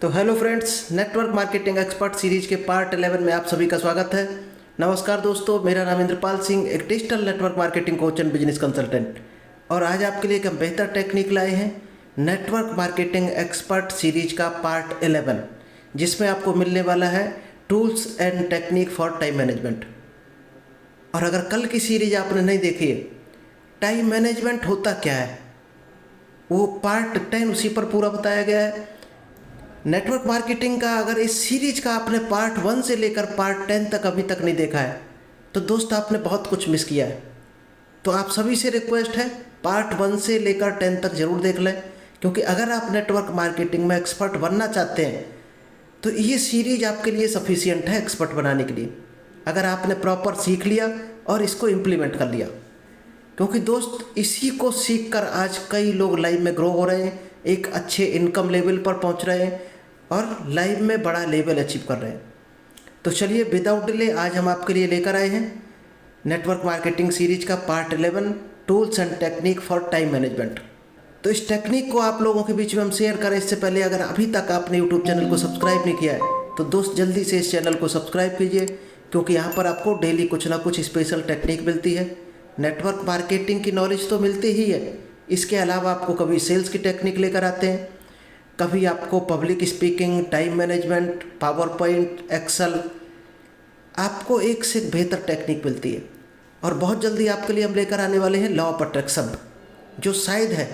तो hello friends, network marketing expert series के part 11 में आप सभी का स्वागत है। नमस्कार दोस्तों, मेरा नाम इंद्रपाल सिंह, एक digital network marketing coach and business consultant. और आज आपके लिए एक बेहतर टेक्निक लाए हैं, नेटवर्क मार्केटिंग एक्सपर्ट सीरीज का पार्ट 11, जिसमें आपको मिलने वाला है tools and technique for time management. और अगर कल की सीरीज आपने नहीं देखी है, टाइम मैनेजमेंट होता क्या है, वो पार्ट 10 उसी पर पूरा बताया गया है। नेटवर्क मार्केटिंग का अगर इस सीरीज का आपने पार्ट 1 से लेकर पार्ट 10 तक अभी तक नहीं देखा है तो दोस्त आपने बहुत कुछ मिस किया है। तो आप सभी से रिक्वेस्ट है, पार्ट 1 से लेकर 10 तक ज़रूर देख लें, क्योंकि अगर आप नेटवर्क मार्केटिंग में एक्सपर्ट बनना चाहते हैं तो ये सीरीज आपके लिए सफिशिएंट है एक्सपर्ट बनाने के लिए, अगर आपने प्रॉपर सीख लिया और इसको इम्प्लीमेंट कर लिया। क्योंकि दोस्त इसी को सीख कर आज कई लोग लाइफ में ग्रो हो रहे हैं, एक अच्छे इनकम लेवल पर पहुंच रहे हैं और लाइफ में बड़ा लेवल अचीव कर रहे हैं। तो चलिए विदाउट डिले आज हम आपके लिए लेकर आए हैं नेटवर्क मार्केटिंग सीरीज का part 11, tools and technique for time management. तो इस टेक्निक को आप लोगों के बीच में हम शेयर करें, इससे पहले अगर अभी तक आपने यूट्यूब चैनल को सब्सक्राइब नहीं किया है तो दोस्त जल्दी से इस चैनल को सब्सक्राइब कीजिए, क्योंकि यहाँ पर आपको डेली कुछ ना कुछ स्पेशल टेक्निक मिलती है। नेटवर्क मार्केटिंग की नॉलेज तो मिलती ही है, इसके अलावा आपको कभी सेल्स की टेक्निक लेकर आते हैं, कभी आपको public speaking, time management, PowerPoint, Excel, आपको एक से बेहतर टेक्निक मिलती है। और बहुत जल्दी आपके लिए हम लेकर आने वाले हैं लॉ ऑफ अट्रैक्शन, जो शायद है,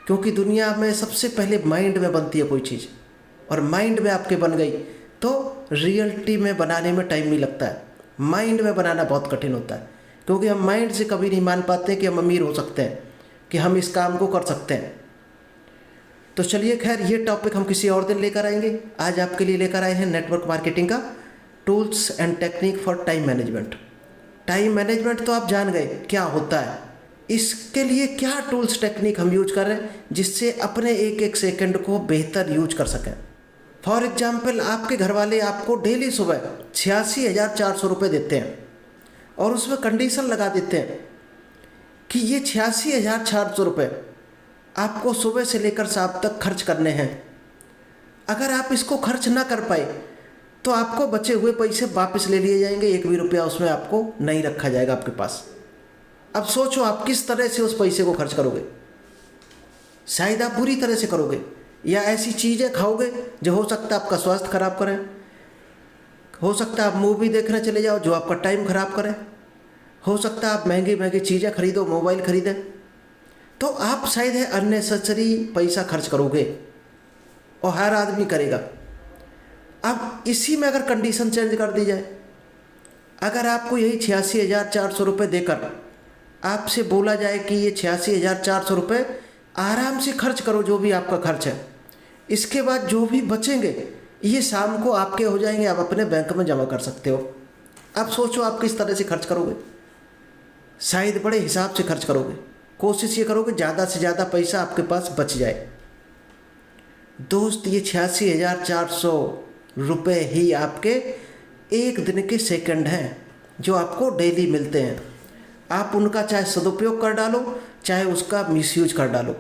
क्योंकि दुनिया में सबसे पहले माइंड में बनती है कोई चीज़, और माइंड में आपके बन गई तो रियलिटी में बनाने में टाइम नहीं लगता है। माइंड में बनाना बहुत कठिन होता है, क्योंकि हम माइंड से कभी नहीं मान पाते कि हम अमीर हो सकते हैं, कि हम इस काम को कर सकते हैं। तो चलिए खैर, ये टॉपिक हम किसी और दिन लेकर आएंगे। आज आपके लिए लेकर आए हैं नेटवर्क मार्केटिंग का tools and technique for time management. Time management तो आप जान गए क्या होता है, इसके लिए क्या टूल्स टेक्निक हम यूज कर रहे हैं जिससे अपने एक एक सेकंड को बेहतर यूज कर सकें। फॉर एग्जाम्पल, आपके घर वाले आपको डेली सुबह 86,400 रुपये देते हैं और उसमें कंडीशन लगा देते हैं कि ये 86,400 रुपये आपको सुबह से लेकर शाम तक खर्च करने हैं। अगर आप इसको खर्च ना कर पाए तो आपको बचे हुए पैसे वापस ले लिए जाएंगे, एक भी रुपया उसमें आपको नहीं रखा जाएगा आपके पास। अब सोचो आप किस तरह से उस पैसे को खर्च करोगे। शायद आप बुरी तरह से करोगे, या ऐसी चीज़ें खाओगे जो हो सकता है आपका स्वास्थ्य खराब करें, हो सकता है आप मूवी देखने चले जाओ जो आपका टाइम खराब करे, हो सकता है आप महंगी महंगी चीज़ें खरीदो, मोबाइल खरीदें, तो आप शायद है अननेसेसरी पैसा खर्च करोगे, और हर आदमी करेगा। अब इसी में अगर कंडीशन चेंज कर दी जाए, अगर आपको यही 86,400 रुपये देकर आपसे बोला जाए कि ये 86,400 रुपये आराम से खर्च करो, जो भी आपका खर्च है, इसके बाद जो भी बचेंगे ये शाम को आपके हो जाएंगे, आप अपने बैंक में जमा कर सकते हो। अब सोचो आप किस तरह से खर्च करोगे। शायद बड़े हिसाब से खर्च करोगे, कोशिश ये करोगे ज़्यादा से ज़्यादा पैसा आपके पास बच जाए। दोस्त, ये 86,400 रुपये ही आपके एक दिन के सेकंड हैं जो आपको डेली मिलते हैं। आप उनका चाहे सदुपयोग कर डालो, चाहे उसका मिसयूज कर डालो,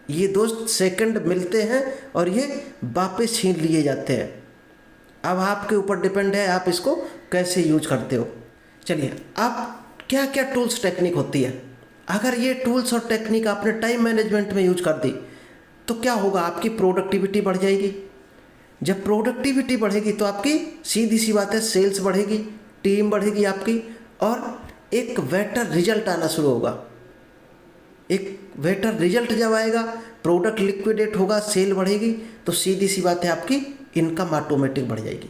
ये दोस्त सेकंड मिलते हैं और ये वापस छीन लिए जाते हैं। अब आपके ऊपर डिपेंड है आप इसको कैसे यूज करते हो। चलिए, अब क्या क्या टूल्स टेक्निक होती है। अगर ये टूल्स और टेक्निक आपने टाइम मैनेजमेंट में यूज कर दी तो क्या होगा, आपकी प्रोडक्टिविटी बढ़ जाएगी। जब प्रोडक्टिविटी बढ़ेगी तो आपकी सीधी सी बात है सेल्स बढ़ेगी, टीम बढ़ेगी आपकी, और एक बेटर रिजल्ट आना शुरू होगा। एक बेटर रिजल्ट जब आएगा, प्रोडक्ट लिक्विडेट होगा, सेल बढ़ेगी, तो सीधी सी बात है आपकी इनकम ऑटोमेटिक बढ़ जाएगी।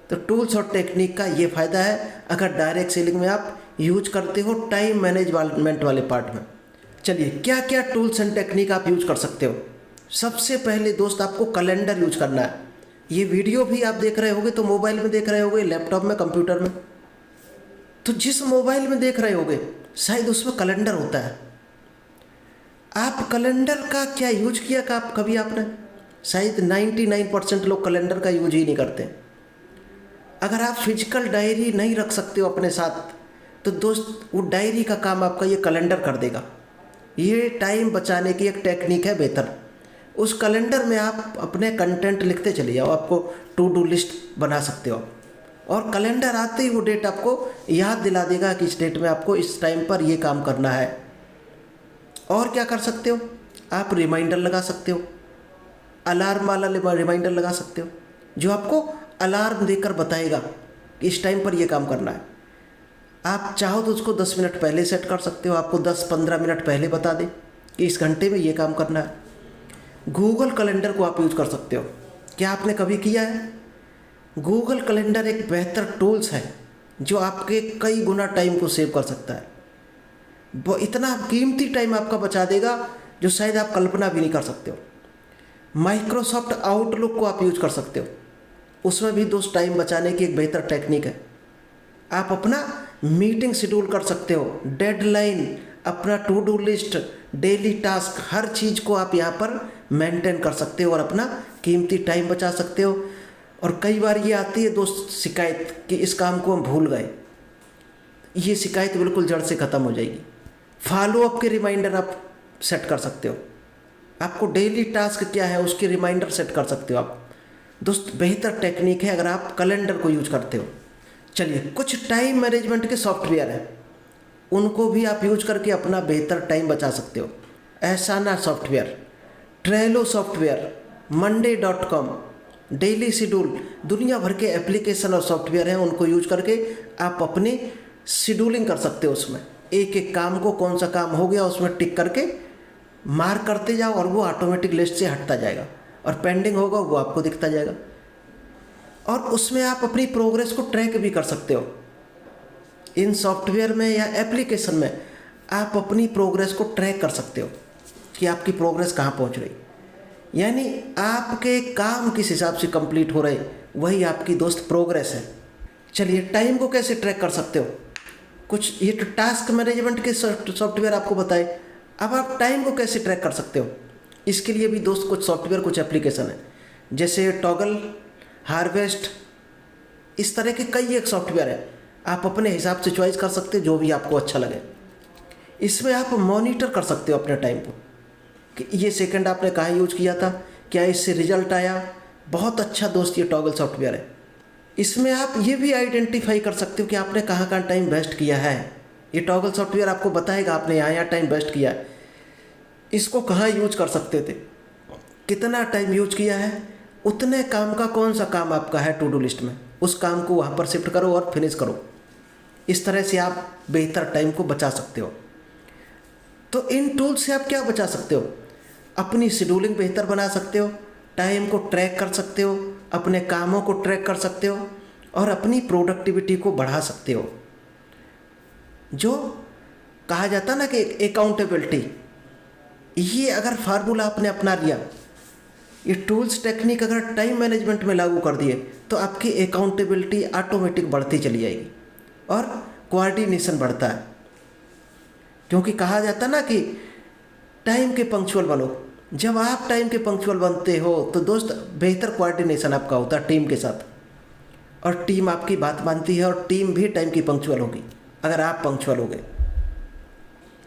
तो टूल्स और टेक्निक का ये फ़ायदा है अगर डायरेक्ट सेलिंग में आप यूज करते हो टाइम मैनेजमेंट वाले पार्ट में। चलिए, क्या क्या टूल्स एंड टेक्निक आप यूज कर सकते हो। सबसे पहले दोस्त आपको कैलेंडर यूज करना है। ये वीडियो भी आप देख रहे होगे तो मोबाइल में देख रहे होगे, लैपटॉप में, कंप्यूटर में। तो जिस मोबाइल में देख रहे होगे शायद उसमें कैलेंडर होता है। आप कैलेंडर का क्या यूज किया का कभी आपने? शायद 99% लोग कैलेंडर का यूज ही नहीं करते। अगर आप फिजिकल डायरी नहीं रख सकते हो अपने साथ तो दोस्त वो डायरी का काम आपका ये कैलेंडर कर देगा। ये टाइम बचाने की एक टेक्निक है बेहतर। उस कैलेंडर में आप अपने कंटेंट लिखते चले जाओ, आपको टू डू लिस्ट बना सकते हो और कैलेंडर आते ही वो डेट आपको याद दिला देगा कि इस डेट में आपको इस टाइम पर ये काम करना है। और क्या कर सकते हो, आप रिमाइंडर लगा सकते हो, अलार्म वाला रिमाइंडर लगा सकते हो जो आपको अलार्म देकर बताएगा कि इस टाइम पर ये काम करना है। आप चाहो तो उसको 10 मिनट पहले सेट कर सकते हो, आपको 10-15 मिनट पहले बता दे कि इस घंटे में ये काम करना है। गूगल कैलेंडर को आप यूज़ कर सकते हो। क्या आपने कभी किया है? गूगल कैलेंडर एक बेहतर टूल्स है जो आपके कई गुना टाइम को सेव कर सकता है। वो इतना कीमती टाइम आपका बचा देगा जो शायद आप कल्पना भी नहीं कर सकते हो। माइक्रोसॉफ्ट आउटलुक को आप यूज कर सकते हो, उसमें भी दोस्त टाइम बचाने की एक बेहतर टेक्निक है। आप अपना मीटिंग शेड्यूल कर सकते हो, डेडलाइन, अपना to do list, daily task, हर चीज़ को आप यहाँ पर मेंटेन कर सकते हो और अपना कीमती टाइम बचा सकते हो। और कई बार ये आती है दोस्त शिकायत कि इस काम को हम भूल गए, ये शिकायत बिल्कुल जड़ से ख़त्म हो जाएगी। फॉलो अप के रिमाइंडर आप सेट कर सकते हो, आपको डेली टास्क क्या है उसके रिमाइंडर सेट कर सकते हो आप। दोस्त बेहतर टेक्निक है अगर आप कैलेंडर को यूज करते हो। चलिए, कुछ टाइम मैनेजमेंट के सॉफ्टवेयर हैं, उनको भी आप यूज करके अपना बेहतर टाइम बचा सकते हो। Asana software, Trello software, monday.com, daily schedule, दुनिया भर के एप्लीकेशन और सॉफ्टवेयर हैं, उनको यूज करके आप अपनी शेड्यूलिंग कर सकते हो। उसमें एक एक काम को कौन सा काम हो गया उसमें टिक करके मार्क करते जाओ और वो ऑटोमेटिक लिस्ट से हटता जाएगा और पेंडिंग होगा वो आपको दिखता जाएगा। और उसमें आप अपनी प्रोग्रेस को ट्रैक भी कर सकते हो। इन सॉफ्टवेयर में या एप्लीकेशन में आप अपनी प्रोग्रेस को ट्रैक कर सकते हो कि आपकी प्रोग्रेस कहाँ पहुँच रही, यानी आपके काम किस हिसाब से कंप्लीट हो रहे, वही आपकी दोस्त प्रोग्रेस है। चलिए, टाइम को कैसे ट्रैक कर सकते हो, कुछ ये टास्क मैनेजमेंट के सॉफ्टवेयर आपको बताए। अब आप टाइम को कैसे ट्रैक कर सकते हो, इसके लिए भी दोस्त कुछ सॉफ्टवेयर, कुछ एप्लीकेशन है, जैसे टॉगल, हार्वेस्ट, इस तरह के कई एक सॉफ्टवेयर है। आप अपने हिसाब से चॉइस कर सकते हो जो भी आपको अच्छा लगे। इसमें आप मॉनिटर कर सकते हो अपने टाइम को कि ये सेकंड आपने कहाँ यूज किया था, क्या इससे रिजल्ट आया। बहुत अच्छा दोस्त ये टॉगल सॉफ्टवेयर है। इसमें आप ये भी आइडेंटिफाई कर सकते हो कि आपने कहाँ कहाँ टाइम वेस्ट किया है। ये टॉगल सॉफ्टवेयर आपको बताएगा आपने यहाँ टाइम वेस्ट किया है, इसको कहाँ यूज कर सकते थे, कितना टाइम यूज किया है, उतने काम का कौन सा काम आपका है टू डू लिस्ट में, उस काम को वहाँ पर शिफ्ट करो और फिनिश करो। इस तरह से आप बेहतर टाइम को बचा सकते हो। तो इन टूल्स से आप क्या बचा सकते हो, अपनी शेड्यूलिंग बेहतर बना सकते हो, टाइम को ट्रैक कर सकते हो, अपने कामों को ट्रैक कर सकते हो और अपनी प्रोडक्टिविटी को बढ़ा सकते हो। जो कहा जाता ना कि अकाउंटेबिलिटी, ये अगर फार्मूला आपने अपना लिया, ये टूल्स टेक्निक अगर टाइम मैनेजमेंट में लागू कर दिए तो आपकी अकाउंटेबिलिटी ऑटोमेटिक बढ़ती चली जाएगी और कोऑर्डिनेशन बढ़ता है। क्योंकि कहा जाता ना कि टाइम के पंक्चुअल बनो। जब आप टाइम के पंक्चुअल बनते हो तो दोस्त बेहतर कोऑर्डिनेशन आपका होता है टीम के साथ, और टीम आपकी बात मानती है और टीम भी टाइम की पंक्चुअल होगी अगर आप पंक्चुअल हो गए।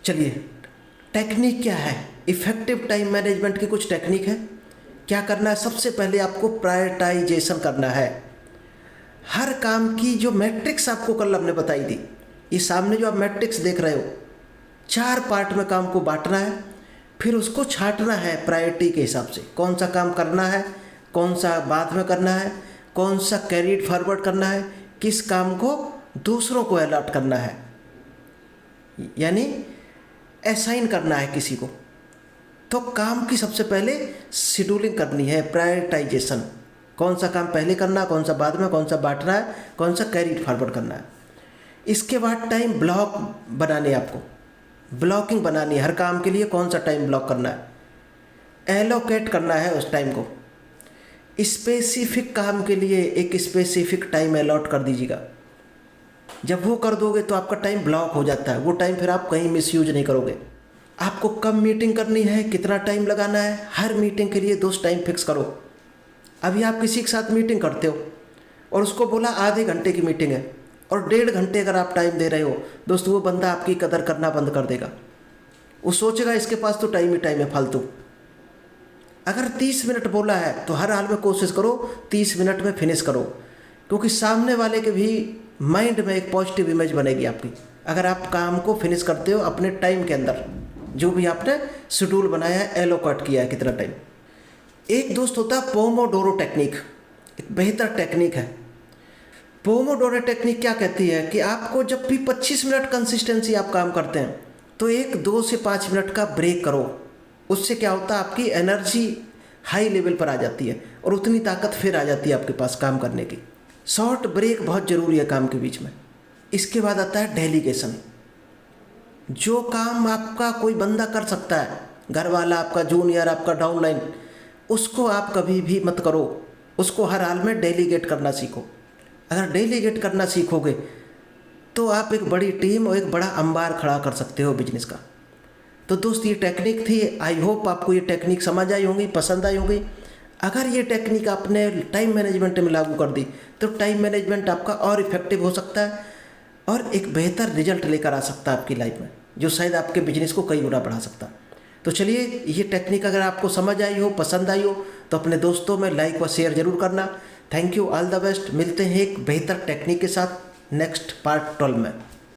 चलिए, टेक्निक क्या है, इफेक्टिव टाइम मैनेजमेंट की कुछ टेक्निक है। क्या करना है, सबसे पहले आपको प्रायोरिटाइजेशन करना है। हर काम की जो मैट्रिक्स आपको कल हमने बताई थी, ये सामने जो आप मैट्रिक्स देख रहे हो, 4 पार्ट में काम को बांटना है, फिर उसको छांटना है प्रायोरिटी के हिसाब से, कौन सा काम करना है, कौन सा बाद में करना है, कौन सा कैरीड फॉरवर्ड करना है, किस काम को दूसरों को अलॉट करना है, यानी असाइन करना है किसी को। तो काम की सबसे पहले शेड्यूलिंग करनी है, प्रायोरिटाइजेशन, कौन सा काम पहले करना है, कौन सा बाद में, कौन सा बांटना है, कौन सा कैरीड फॉरवर्ड करना है। इसके बाद टाइम ब्लॉक बनाने, आपको ब्लॉकिंग बनानी है, हर काम के लिए कौन सा टाइम ब्लॉक करना है, एलोकेट करना है उस टाइम को। स्पेसिफिक काम के लिए एक स्पेसिफिक टाइम अलॉट कर दीजिएगा। जब वो कर दोगे तो आपका टाइम ब्लॉक हो जाता है, वो टाइम फिर आप कहीं मिसयूज नहीं करोगे। आपको कब मीटिंग करनी है, कितना टाइम लगाना है, हर मीटिंग के लिए 2 टाइम फिक्स करो। अभी आप किसी के साथ मीटिंग करते हो और उसको बोला आधे घंटे की मीटिंग है और 1.5 घंटे अगर आप टाइम दे रहे हो, दोस्तों वो बंदा आपकी कदर करना बंद कर देगा। वो सोचेगा इसके पास तो टाइम ही टाइम है फालतू। अगर 30 मिनट बोला है तो हर हाल में कोशिश करो 30 मिनट में फिनिश करो, क्योंकि सामने वाले के भी माइंड में एक पॉजिटिव इमेज बनेगी आपकी अगर आप काम को फिनिश करते हो अपने टाइम के अंदर, जो भी आपने शेड्यूल बनाया है, एलोकेट किया है कितना टाइम। एक दोस्त होता है पोमोडोरो टेक्निक, एक बेहतर टेक्निक है। पोमोडोरो टेक्निक क्या कहती है कि आपको जब भी 25 मिनट कंसिस्टेंसी आप काम करते हैं तो एक 2 से 5 मिनट का ब्रेक करो। उससे क्या होता है, आपकी एनर्जी हाई लेवल पर आ जाती है और उतनी ताकत फिर आ जाती है आपके पास काम करने की। शॉर्ट ब्रेक बहुत ज़रूरी है काम के बीच में। इसके बाद आता है डेलीगेशन। जो काम आपका कोई बंदा कर सकता है, घर वाला, आपका जूनियर, आपका डाउनलाइन, उसको आप कभी भी मत करो, उसको हर हाल में डेलीगेट करना सीखो। अगर डेलीगेट करना सीखोगे तो आप एक बड़ी टीम और एक बड़ा अंबार खड़ा कर सकते हो बिजनेस का। तो दोस्त ये टेक्निक थी। आई होप आपको ये टेक्निक समझ आई होंगी, पसंद आई होंगी। अगर ये टेक्निक आपने टाइम मैनेजमेंट में लागू कर दी तो टाइम मैनेजमेंट आपका और इफेक्टिव हो सकता है और एक बेहतर रिजल्ट लेकर आ सकता है आपकी लाइफ में, जो शायद आपके बिजनेस को कई गुना बढ़ा सकता है। तो चलिए, ये टेक्निक अगर आपको समझ आई हो, पसंद आई हो, तो अपने दोस्तों में लाइक व शेयर जरूर करना। Thank you, all the best. मिलते हैं एक बेहतर टेक्निक के साथ नेक्स्ट पार्ट 12 में।